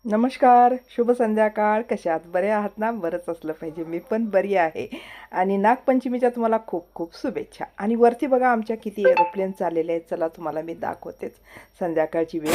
नमस्कार, शुभ संध्याकाळ. कशा आहात? बरे आहात ना? बरंच असलं पाहिजे. मी पण बरी आहे. आणि नागपंचमीच्या तुम्हाला खूप खूप शुभेच्छा. आणि वरती बघा आमच्या किती एरोप्लेन चाललेले आहेत. चला तुम्हाला मी दाखवतेच. संध्याकाळची वेळ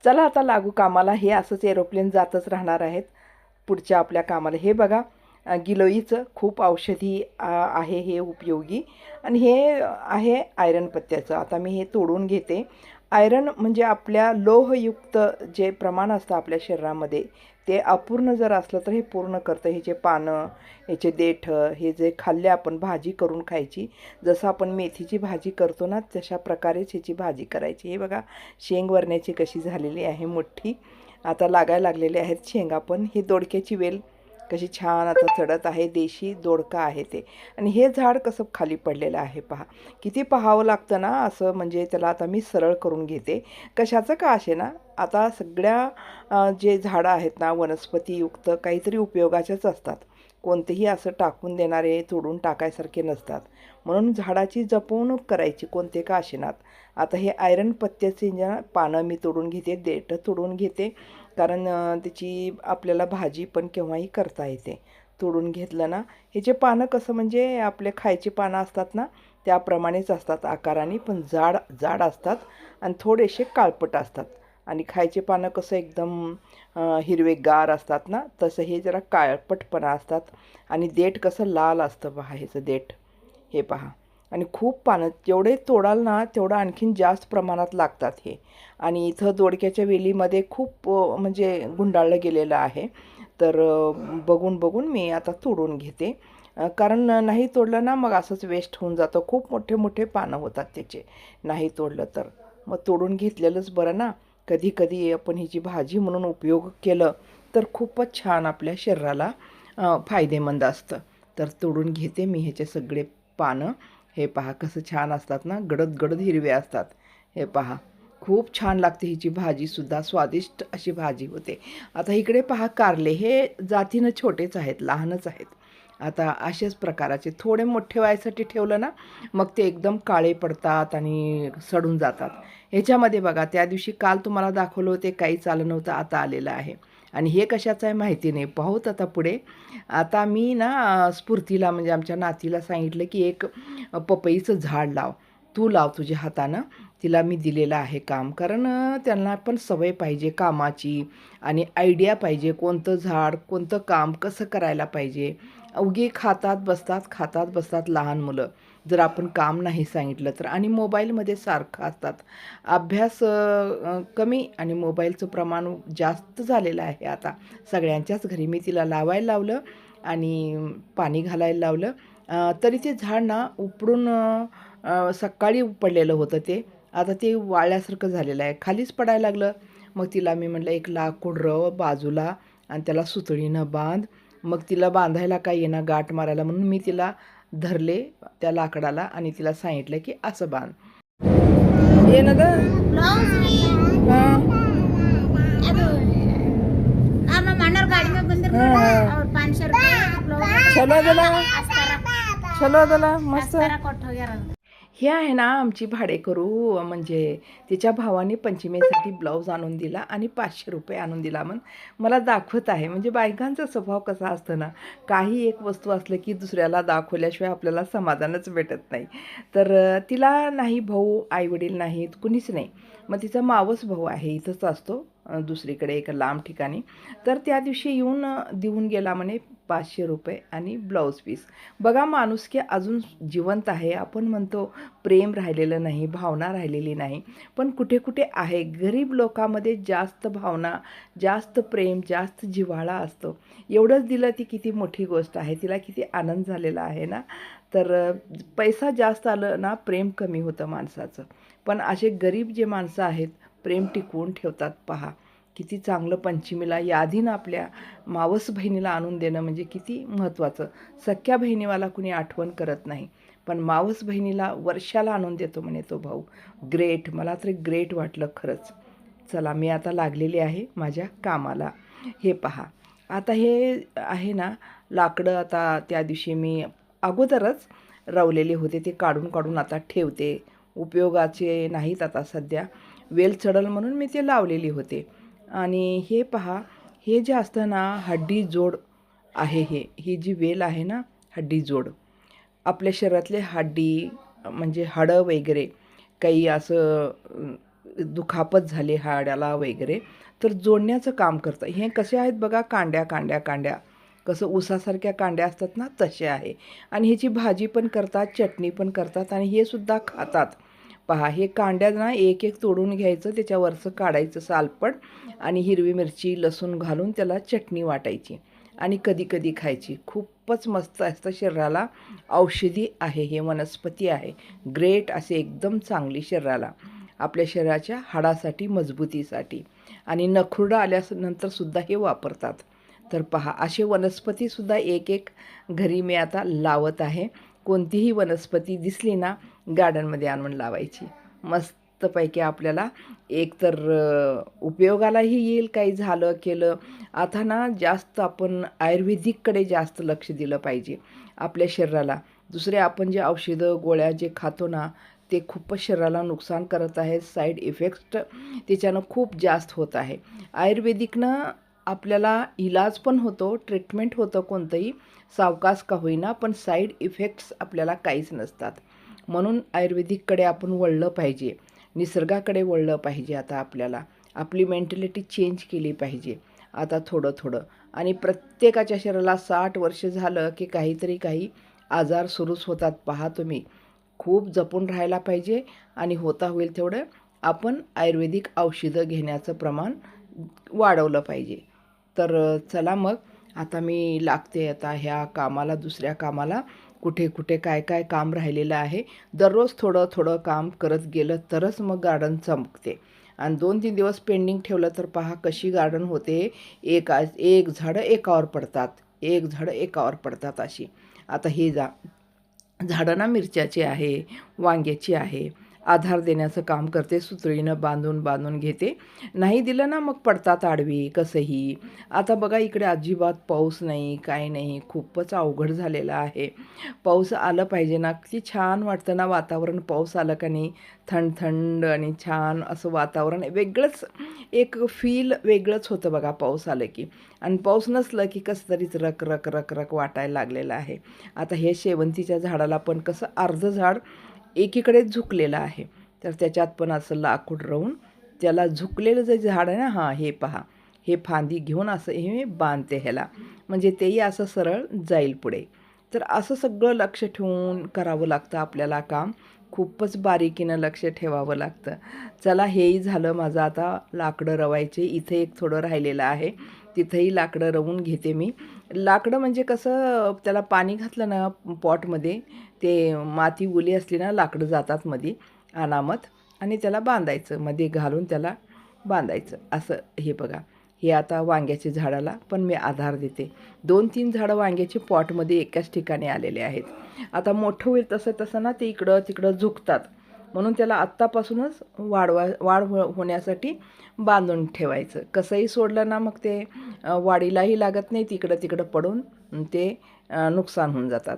चला आता लागू कामाला. हे असंच एरोप्लेन जातच राहणार आहेत पुढच्या आपल्या कामाला. हे बघा गिलोईचं खूप औषधी आहे हे उपयोगी. आणि हे आहे आयरन पत्त्याचं. आता मी हे तोडून घेते. आयरन म्हणजे आपल्या लोहयुक्त जे प्रमाण असतं आपल्या शरीरामध्ये ते अपूर्ण जर असलं तर हे पूर्ण करतं. हे जे पानं, ह्याचे देठं, हे जे खाल्ले आपण भाजी करून खायची, जसं आपण मेथीची भाजी करतो ना तशा प्रकारेच ह्याची भाजी करायची. हे बघा शेंग वरण्याची कशी झालेली आहे मोठी. आता लागायला लागलेले आहेत शेंगा पण. ही दोडक्याची वेल कशी छान आता चढत आहे. देशी दोडका आहे ते. आणि हे झाड कसं खाली पडलेलं आहे पहा. किती पाहावं लागतं ना असं. म्हणजे त्याला आता मी सरळ करून घेते. कशाचं का असे ना, आता सगळ्या जे झाडं आहेत ना वनस्पतीयुक्त काहीतरी उपयोगाच्याच असतात. कोणतेही असं टाकून देणारे तोडून टाकायसारखे नसतात. म्हणून झाडाची जपवणूक करायची कोणते का असेनात. आता हे आयरन पत्त्याचे पानं मी तोडून घेते, देठं तोडून घेते. कारण त्याची आपल्याला भाजी पण केव्हाही करता येते. तोडून घेतलं ना. हे जे पानं कसं म्हणजे आपले खायची पानं असतात ना त्याप्रमाणेच असतात आकाराने, पण जाड जाड असतात आणि थोडेसे काळपट असतात. आणि खायचे पानं कसं एकदम हिरवेगार असतात ना, तसं हे जरा काळपटपणा असतात. आणि देठ कसं लाल असतं पहा ह्याचं देठ. हे पहा. आणि खूप पानं जेवढे तोडाल ना तेवढं आणखीन जास्त प्रमाणात लागतात हे. आणि इथं दोडक्याच्या वेलीमध्ये खूप म्हणजे गुंडाळलं गेलेलं आहे. तर बघून बघून मी आता तोडून घेते. कारण नाही तोडलं ना मग असंच वेस्ट होऊन जातं. खूप मोठे मोठे पानं होतात त्याचे नाही तोडलं तर. मग तोडून घेतलेलंच बरं ना. कधी कधी आपण ह्याची भाजी म्हणून उपयोग केलं तर खूपच छान आपल्या शरीराला फायदेमंद असतं. तर तोडून घेते मी ह्याचे सगळे पानं. हे पहा कसं छान असतात ना, गडद गडद हिरवे असतात. हे पहा खूप छान लागते हिची भाजीसुद्धा. स्वादिष्ट अशी भाजी होते. आता इकडे पहा कारले. हे जातीनं छोटेच आहेत, लहानच आहेत. आता अशाच प्रकाराचे थोडे मोठे व्हायसाठी ठेवलं ना मग ते एकदम काळे पडतात आणि सडून जातात. ह्याच्यामध्ये बघा त्या दिवशी काल तुम्हाला दाखवलं होते काहीच आलं नव्हतं, आता आलेलं आहे. आणि हे कशाचं आहे माहिती नाही. पाहूत आता पुढे. आता मी ना स्फूर्तीला म्हणजे आमच्या नातीला सांगितलं की एक पपईचं झाड लाव. तू लाव तुझ्या हातानं. तिला मी दिलेलं आहे काम. कारण त्यांना पण सवय पाहिजे कामाची आणि आयडिया पाहिजे. कोणतं झाड, कोणतं काम कसं करायला पाहिजे. अवघे खातात बसतात लहान मुलं. जर आपण काम नाही सांगितलं तर. आणि मोबाईलमध्ये सारखं असतात. अभ्यास कमी आणि मोबाईलचं प्रमाण जास्त झालेलं आहे आता सगळ्यांच्याच घरी. मी तिला लावायला लावलं आणि पाणी घालायला लावलं. तरी ते झाड ना उपडून सकाळी पडलेलं होतं ते. आता ते वाळल्यासारखं झालेलं आहे. खालीच पडायला लागलं. मग तिला मी म्हटलं एक लाकूड रव बाजूला आणि त्याला सुतळीनं बांध. मग तिला बांधायला काय येणं गाठ मारायला म्हणून मी तिला धरले त्या लाकडाला आणि तिला सांगितलं की असं बांध. ये ना ग. चलो चला मस्त. हे आहे ना आमची भाडेकरू. म्हणजे तिच्या भावाने पंचमीसाठी ब्लाऊज आणून दिला आणि 500 रुपये आणून दिला म्हणून मला दाखवत आहे. म्हणजे बायकांचा स्वभाव कसा असतो ना, काही एक वस्तू असलं की दुसऱ्याला दाखवल्याशिवाय आपल्याला समाधानच भेटत नाही. तर तिला नाही भाऊ आईवडील नाहीत कुणीच नाही. मग तिचा मावस भाऊ आहे इथंच असतो दुसरीकडे एका लांब ठिकाणी. तर त्या दिवशी येऊन देऊन गेला म्हणे 500 रुपये आणि ब्लाऊज पीस. बघा माणुसकी अजून जिवंत आहे. आपण म्हणतो प्रेम राहिलेलं नाही, भावना राहिलेली नाही, पण कुठे कुठे आहे. गरीब लोकांमध्ये जास्त भावना, जास्त प्रेम, जास्त जिव्हाळा असतो. एवढंच दिलं ती किती मोठी गोष्ट आहे. तिला किती आनंद झालेला आहे ना. तर पैसा जास्त आलं ना प्रेम कमी होतं माणसाचं. पण असे गरीब जे माणसं आहेत प्रेम टिकवून ठेवतात पहा. किती चांगलं पंचमीला यादीनं आपल्या मावस बहिणीला आणून देणं म्हणजे किती महत्त्वाचं. सख्या बहिणीवाला कुणी आठवण करत नाही, पण मावस बहिणीला वर्षाला आणून देतो म्हणे तो भाऊ. ग्रेट, मला तरी ग्रेट वाटलं खरंच. चला मी आता लागलेली आहे माझ्या कामाला. हे पहा, आता हे आहे ना लाकडं, आता त्या दिवशी मी अगोदरच रवलेले होते, ते काढून काढून आता ठेवते. उपयोगाचे नाहीत आता सध्या, वेल चढल म्हणून मी ते लावलेली होते. आणि हे पहा, हे जे असतं ना हड्डी जोड आहे, ही जी वेल आहे ना हड्डी जोड, आपल्या शरीरातले हड्डी म्हणजे हाडं वगैरे काही असं दुखापत झाली हाडाला वगैरे तर जोडण्याचं काम करतं. हे कसे आहेत बघा, कांड्या कांड्या कांड्या, कसं ऊसासारख्या कांड्या असतात ना तसे आहे. आणि ह्याची भाजी पण करतात, चटणी पण करतात आणि हे सुद्धा खातात. पहा, हे कांड्या ना एक एक तोडून घ्यायचं, त्याच्यावरचं काढायचं सालपट आणि हिरवी मिरची लसूण घालून त्याला चटणी वाटायची आणि कधी कधी खायची. खूपच मस्त असतं, शरीराला औषधी आहे, हे वनस्पती आहे. ग्रेट असे एकदम चांगली शरीराला, आपल्या शरीराच्या हाडासाठी मजबूतीसाठी. आणि नखुरडं आल्यानंतरसुद्धा हे वापरतात. तर पहा, असे वनस्पतीसुद्धा एक एक घरी मी आता लावत आहे. कोणतीही वनस्पती दिसली ना गार्डनमध्ये आणून लावायची. मस्तपैकी आपल्याला एकतर उपयोगालाही येईल, काही झालं केलं. आता ना जास्त आपण आयुर्वेदिककडे जास्त लक्ष दिलं पाहिजे आपल्या शरीराला. दुसरे आपण जे औषधं गोळ्या जे खातो ना ते खूपच शरीराला नुकसान करत आहे. साईड इफेक्ट त्याच्यानं खूप जास्त होत आहे. आयुर्वेदिकनं आपल्याला इलाज पण होतो, ट्रीटमेंट होतं कोणतंही, सावकाश का होईना, पण साईड इफेक्ट्स आपल्याला काहीच नसतात. म्हणून आयुर्वेदिककडे आपण वळलं पाहिजे, निसर्गाकडे वळलं पाहिजे. आता आपल्याला आपली मेंटॅलिटी चेंज केली पाहिजे आता थोडं थोडं. आणि प्रत्येकाच्या शरीराला 60 वर्ष झालं की काही आजार सुरूच होतात. पहा तुम्ही, खूप जपून राहायला पाहिजे आणि होता होईल तेवढं आपण आयुर्वेदिक औषधं घेण्याचं प्रमाण वाढवलं पाहिजे. तर चला मग आता मी लागते आता ह्या कामाला, दुसऱ्या कामाला. कुठे कुठे काय काय काम राहिलेलं आहे, दररोज थोडं थोडं काम करत गेलं तरच मग गार्डन चमकते. आणि 2-3 दिवस पेंडिंग ठेवलं तर पहा कशी गार्डन होते. एक झाडं एकावर पडतात, एक झाडं एकावर पडतात अशी. आता हे झाडं ना मिरच्याची आहे, वांग्याची आहे, आधार देण्याचं काम करते. सुतळीनं बांधून बांधून घेते, नाही दिलं ना मग पडतात आडवी कसंही. आता बघा इकडे अजिबात पाऊस नाही, काय नाही, खूपच अवघड झालेलं आहे. पाऊस आलं पाहिजे ना, किती छान वाटतं ना वातावरण. पाऊस आलं का नाही, थंड थंड आणि छान असं वातावरण, वेगळंच एक फील वेगळंच होतं बघा पाऊस आलं की. आणि पाऊस नसलं की कसं तरीच रक रक रक रक वाटायला लागलेलं आहे. आता हे शेवंतीच्या झाडाला पण कसं अर्धं झाड एकीकडे झुकलेलं आहे, तर त्याच्यात पण असं लाकूड राहून त्याला झुकलेलं जे झाड आहे ना, हां हे पहा, हे फांदी घेऊन असं हे बांधते ह्याला, म्हणजे तेही असं सरळ जाईल पुढे. तर असं सगळं लक्ष ठेवून करावं लागतं आपल्याला काम. खूपच बारीकीनं लक्ष ठेवावं लागतं. चला, हेही झालं माझं. आता लाकडं रवायचे, इथे एक थोडं राहिलेलं आहे, तिथंही लाकडं रवून घेते मी. लाकडं म्हणजे कसं, त्याला पाणी घातलं ना पॉटमध्ये, ते माती ओली असली ना लाकडं जातात मध्ये अनामत, आणि त्याला बांधायचं, मध्ये घालून त्याला बांधायचं असं. हे बघा, हे आता वांग्याच्या झाडाला पण मी आधार देते. 2-3 झाडं वांग्याचे पॉटमध्ये एकाच ठिकाणी आलेले आहेत. आता मोठं होईल तसं तसं ना ते इकडं तिकडं झुकतात, म्हणून त्याला आत्तापासूनच वाढ होण्यासाठी बांधून ठेवायचं. कसंही सोडलं ना मग ते वाढीलाही लागत नाही, तिकडं तिकडं पडून ते नुकसान होऊन जातात.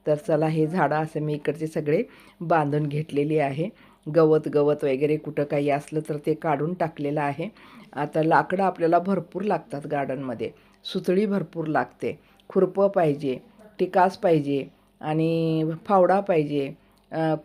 तर चला, हे झाडं असं मी इकडचे सगळे बांधून घेतलेली आहे. गवत वगैरे कुठं काही असलं तर ते काढून टाकलेलं आहे. आता लाकडं आपल्याला भरपूर लागतात गार्डनमध्ये, सुतळी भरपूर लागते, खुरपं पाहिजे, टिकास पाहिजे आणि फावडा पाहिजे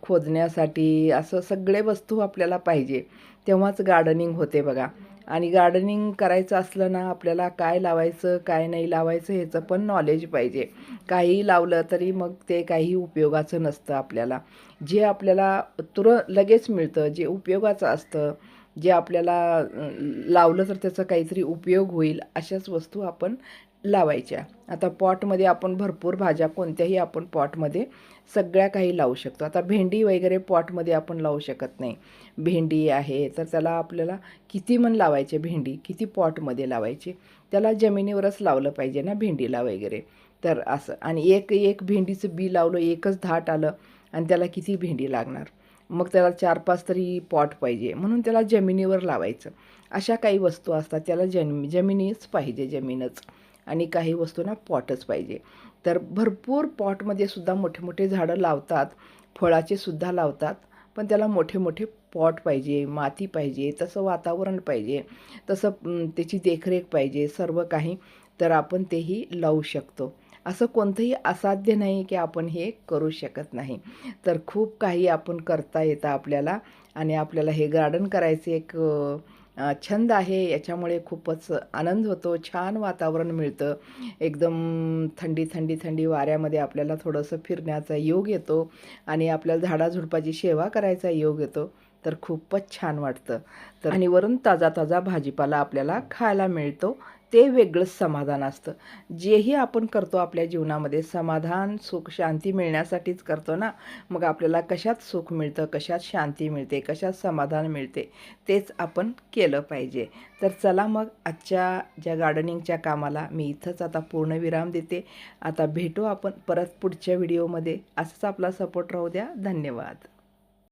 खोदण्यासाठी. असं सगळे वस्तू आपल्याला पाहिजे, तेव्हाच गार्डनिंग होते बघा. आणि गार्डनिंग करायचं असलं ना आपल्याला काय लावायचं काय नाही लावायचं ह्याचं पण नॉलेज पाहिजे. काही लावलं तरी मग ते काही उपयोगाचं नसतं आपल्याला. जे आपल्याला लगेच मिळतं, जे उपयोगाचं असतं, जे आपल्याला लावलं तर त्याचा काहीतरी उपयोग होईल, अशाच वस्तू आपण लावायच्या. आता पॉटमध्ये आपण भरपूर भाज्या कोणत्याही आपण पॉटमध्ये सगळ्या काही लावू शकतो. आता भेंडी वगैरे पॉटमध्ये आपण लावू शकत नाही. भेंडी आहे तर त्याला आपल्याला किती मन लावायचे, भेंडी किती पॉटमध्ये लावायचे, त्याला जमिनीवरच लावलं पाहिजे ना भेंडीला वगैरे. तर असं, आणि एक भेंडीचं बी लावलं, एकच धाट आलं आणि त्याला किती भेंडी लागणार. मग त्याला 4-5 तरी पॉट पाहिजे, म्हणून त्याला जमिनीवर लावायचं. अशा काही वस्तू असतात त्याला जमिनीच पाहिजे, जमीनच. आणि काही वस्तूंना पॉटच पाहिजे. तर भरपूर पॉटमध्ये सुद्धा मोठे मोठे झाडं लावतात, फळाचे सुद्धा लावतात, पण त्याला मोठे मोठे पॉट पाहिजे, माती पाहिजे, तसं वातावरण पाहिजे, तसं त्याची देखरेख पाहिजे, सर्व काही. तर आपण तेही लावू शकतो. असं कोणतंही असाध्य नाही की आपण हे करू शकत नाही. तर खूप काही आपण करता येतं आपल्याला. आणि आपल्याला हे गार्डन करायचे एक छंद आहे. याच्यामुळे खूपच आनंद होतो, छान वातावरण मिळतं. एकदम थंडी थंडी थंडी वाऱ्यामध्ये आपल्याला थोडंसं फिरण्याचा योग येतो आणि आपल्याला झाडाझुडपाची सेवा करायचा योग येतो. तर खूपच छान वाटतं. तर आणि वरून ताजा ताजा भाजीपाला आपल्याला खायला मिळतो. ते वेगळंच समाधान असतं. जेही आपण करतो आपल्या जीवनामध्ये समाधान, सुख, शांती मिळण्यासाठीच करतो ना. मग आपल्याला कशात सुख मिळतं, कशात शांती मिळते, कशात समाधान मिळते, तेच आपण केलं पाहिजे. तर चला मग आजच्या ज्या गार्डनिंगच्या कामाला मी इथंच आता पूर्णविराम देते. आता भेटू आपण परत पुढच्या व्हिडिओमध्ये. असंच आपला सपोर्ट राहू द्या. धन्यवाद.